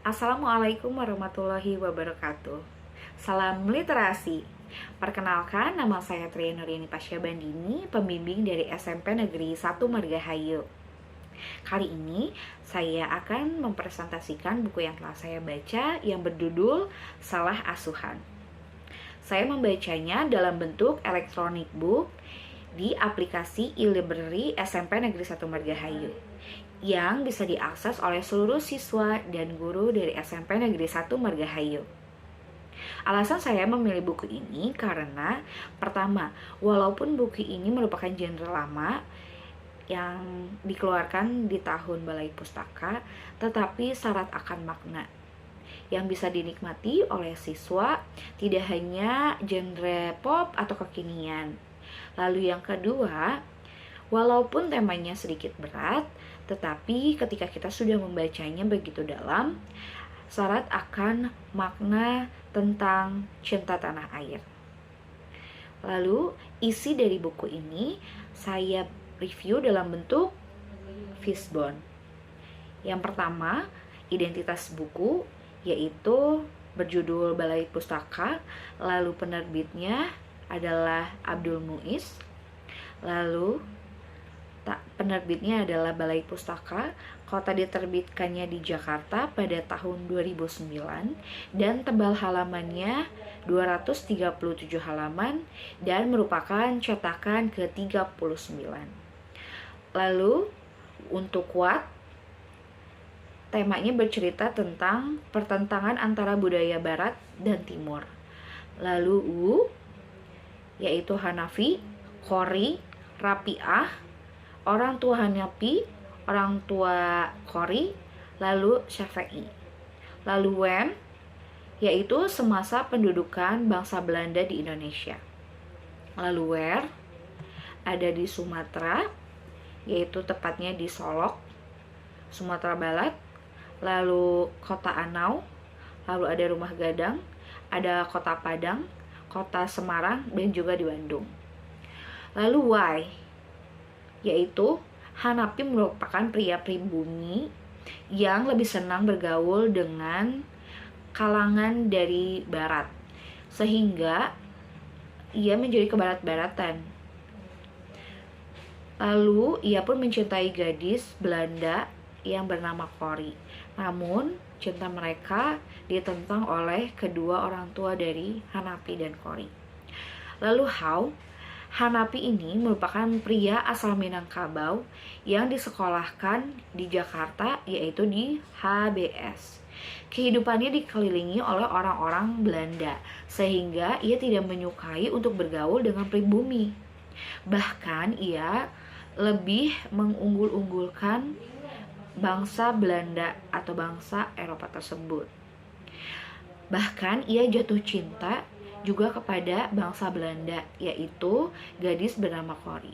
Assalamualaikum warahmatullahi wabarakatuh. Salam literasi. Perkenalkan, nama saya Trianurini Pasya Bandini, pembimbing dari SMP Negeri 1 Margahayu. Kali ini saya akan mempresentasikan buku yang telah saya baca yang berjudul Salah Asuhan. Saya membacanya dalam bentuk electronic book di aplikasi e-library SMP Negeri 1 Margahayu yang bisa diakses oleh seluruh siswa dan guru dari SMP Negeri 1 Margahayu. Alasan saya memilih buku ini karena pertama, walaupun buku ini merupakan genre lama yang dikeluarkan di tahun Balai Pustaka, tetapi syarat akan makna yang bisa dinikmati oleh siswa tidak hanya genre pop atau kekinian. Lalu yang kedua, walaupun temanya sedikit berat, tetapi ketika kita sudah membacanya begitu dalam, syarat akan makna tentang cinta tanah air. Lalu, isi dari buku ini saya review dalam bentuk fishbone. Yang pertama, identitas buku, yaitu berjudul Balai Pustaka, lalu penerbitnya adalah Abdul Muiz, lalu penerbitnya adalah Balai Pustaka, kota diterbitkannya di Jakarta pada tahun 2009, dan tebal halamannya 237 halaman dan merupakan cetakan ke-39. Lalu untuk What, temanya bercerita tentang pertentangan antara budaya Barat dan Timur. Lalu U, yaitu Hanafi, Qori, Rapi'ah, orang tua Hanafi, orang tua Qori, lalu Syafi'i. Lalu Wen, yaitu semasa pendudukan bangsa Belanda di Indonesia. Lalu Wer, ada di Sumatera, yaitu tepatnya di Solok, Sumatera Barat. Lalu kota Anau, lalu ada Rumah Gadang, ada kota Padang, kota Semarang, dan juga di Bandung. Lalu Why, yaitu Hanafi merupakan pria pribumi yang lebih senang bergaul dengan kalangan dari barat, sehingga ia menjadi kebarat-baratan. Lalu ia pun mencintai gadis Belanda yang bernama Qori. Namun cinta mereka ditentang oleh kedua orang tua dari Hanafi dan Qori. Lalu How, Hanafi ini merupakan pria asal Minangkabau yang disekolahkan di Jakarta, yaitu di HBS. Kehidupannya dikelilingi oleh orang-orang Belanda, sehingga ia tidak menyukai untuk bergaul dengan pribumi. Bahkan ia lebih mengunggul-unggulkan bangsa Belanda atau bangsa Eropa tersebut. Bahkan ia jatuh cinta juga kepada bangsa Belanda, yaitu gadis bernama Qori.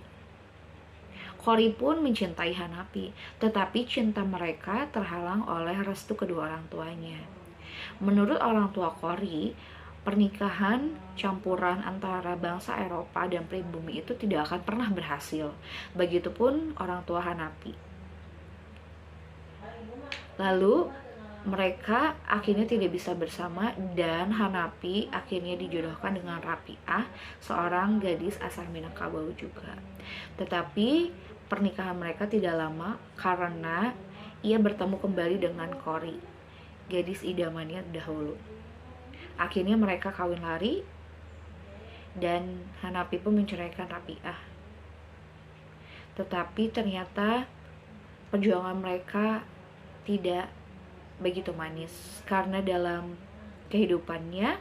Qori pun mencintai Hanafi, tetapi cinta mereka terhalang oleh restu kedua orang tuanya. Menurut orang tua Qori, pernikahan campuran antara bangsa Eropa dan pribumi itu tidak akan pernah berhasil. Begitupun orang tua Hanafi. Lalu mereka akhirnya tidak bisa bersama dan Hanafi akhirnya dijodohkan dengan Rapi'ah, seorang gadis asal Minangkabau juga. Tetapi pernikahan mereka tidak lama karena ia bertemu kembali dengan Qori, gadis idamannya dahulu. Akhirnya mereka kawin lari dan Hanafi pun menceraikan Rapi'ah. Tetapi ternyata perjuangan mereka tidak begitu manis, karena dalam kehidupannya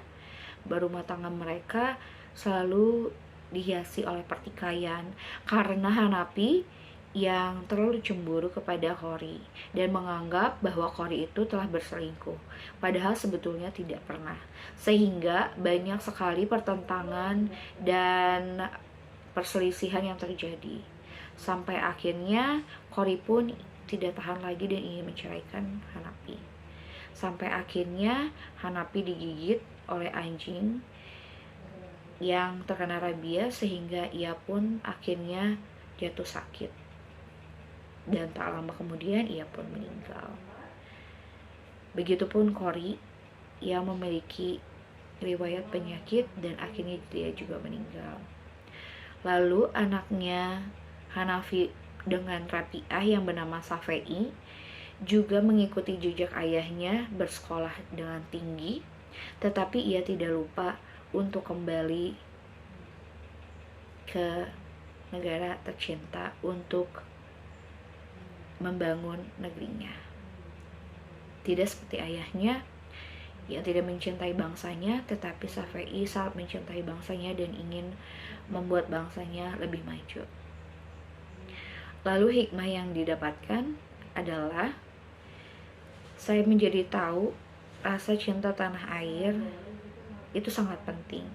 berumah tangga mereka selalu dihiasi oleh pertikaian karena Hanafi yang terlalu cemburu kepada Qori dan menganggap bahwa Qori itu telah berselingkuh, padahal sebetulnya tidak pernah, sehingga banyak sekali pertentangan dan perselisihan yang terjadi sampai akhirnya Qori pun tidak tahan lagi dan ingin menceraikan Hanafi. Sampai akhirnya Hanafi digigit oleh anjing yang terkena rabies sehingga ia pun akhirnya jatuh sakit. Dan tak lama kemudian ia pun meninggal. Begitupun Kori yang memiliki riwayat penyakit dan akhirnya dia juga meninggal. Lalu anaknya Hanafi dengan Rabi'ah yang bernama Safei juga mengikuti jejak ayahnya bersekolah dengan tinggi, tetapi ia tidak lupa untuk kembali ke negara tercinta untuk membangun negerinya. Tidak seperti ayahnya yang tidak mencintai bangsanya, tetapi Safei sangat mencintai bangsanya dan ingin membuat bangsanya lebih maju. Lalu hikmah yang didapatkan adalah saya menjadi tahu rasa cinta tanah air itu sangat penting.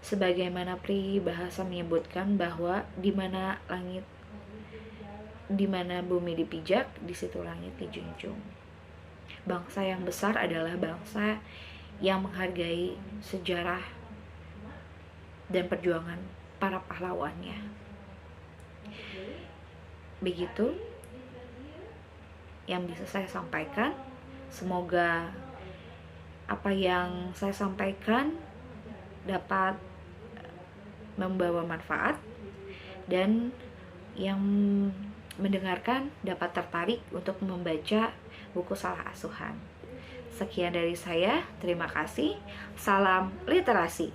Sebagaimana peribahasa menyebutkan bahwa di mana bumi dipijak, di situ langit dijunjung. Bangsa yang besar adalah bangsa yang menghargai sejarah dan perjuangan para pahlawannya. Begitu yang bisa saya sampaikan. Semoga apa yang saya sampaikan dapat membawa manfaat dan yang mendengarkan dapat tertarik untuk membaca buku Salah Asuhan. Sekian dari saya, terima kasih. Salam literasi.